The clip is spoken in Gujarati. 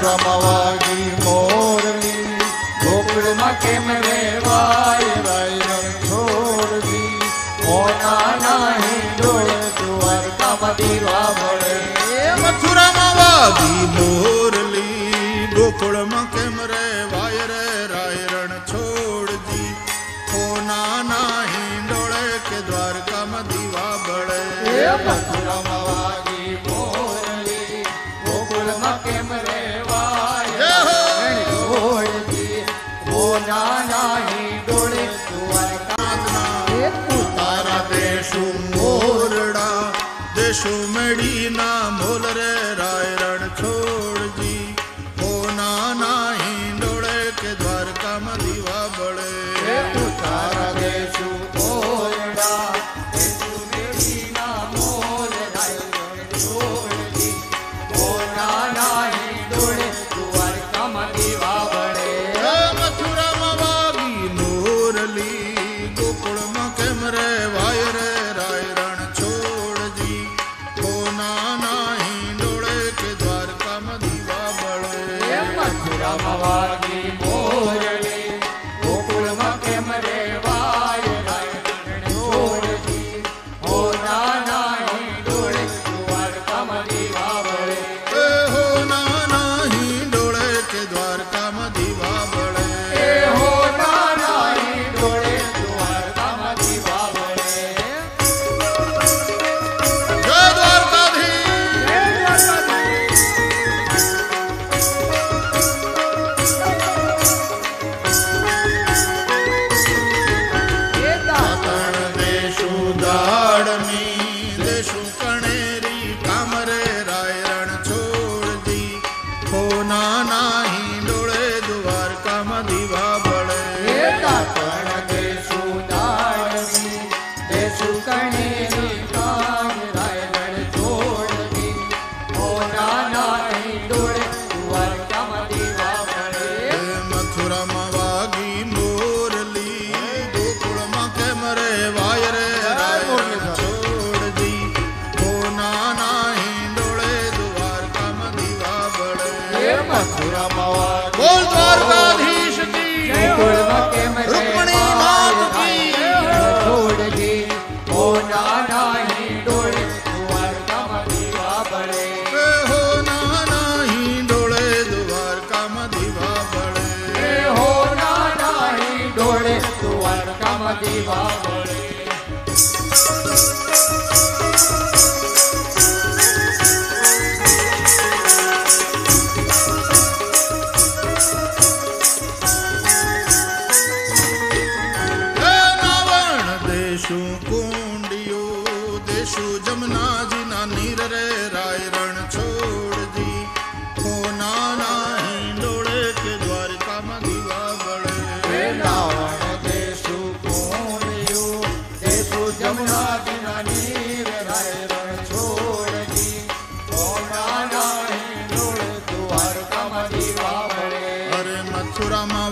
મથુરામાં વાગી મોરલી, ગોકુળમાં કેમ રેવાય રાય છોડજી, કોના નાહી ડોળે દ્વારકામાં દીવા મળે. મથુરામાં વાગી મોરલી, ગોકુળમાં કેમ રેવાય રે રાય રણ છોડજી, કોના નાહી ડોળે કે દ્વારકામાં દીવા બળે. મથુરામાં વાગી મોરલી, ગોકુળમાં કેમ રેવાય છોડજી, કોના નાહી ડોળે દ્વારકામાં. તારા દેશુ મોરડા, દેશુ મેડીના મોલ રે રાય રણ છોડજી, કોના નાહી ડોળે કે દ્વારકામાં દીવા બળે. તારા દેશુ મોરડા, દેશુ મેડીના મોલ રાય રણ છોડજી, કોના નાહી ડોળે દ્વારકામાં દીવા બળે. મથુરામાં વાગી મોરલી, ગોકુળમાં કેમ રેવાય રે રાય રણ છોડજી, કોના નાહી ડોળે કે દ્વારકામાં દીવા બળે. મથુરામાં વાગી મોરલી, ગોકુળમાં કેમ રેવાય રાય રણ છોડજી, કોના નાહી ડોળે દ્વારકામાં દીવા બળે. હો ના નાહી ડોળે કે દ્વારકામાં દીવા બળે. હો ના નાહી ડોળે દ્વારકામાં દીવા બળે. જય દ્વારકાધીશ. દેશુ દાડમી, દેશુ કણેરી, કામરે રાય રણ છોડજી, કોના નાહી ડોળે દ્વારકામાં દીવા બળે. દેશુ દાડમી, દેશુ કણેરી, કામ રાય રણ છોડજી, કોના નાહી ડોળે દ્વારકામાં દીવા બળે. મથુરામાં વાગી મોરલી, ગોકુળમાં કેમ રેવાય રે રાય રણ છોડજી, કોના નાહી ડોળે દ્વારકામાં દીવા બળે. મથુરામાં વાગી બોલ દ્વારકાધીશ કી ગોકુળમાં કેમ રૂકમણી માત કી. છોડજી, કોના નાહી ડોળે દ્વારકામાં દીવા બળે. હો ના નાહી ડોળે દ્વારકામાં દીવા બળે. હો ના નાહી ડોળે દ્વારકામાં દીવા બળે. નાવણ દેશુ કુંડિયું, દેશુ જમનાજીના નીર રે રાય રણ છોડજી, કોના નાહી ડોળે કે દ્વારકામાં દીવા બળે. રાવણ દેશુ કોણિયું, દેશુ જમનાજીના નીર રાય રણ છોડજી, કોના નાહી ડોળે દ્વારકામાં દીવા બળે. અરે મથુરામાં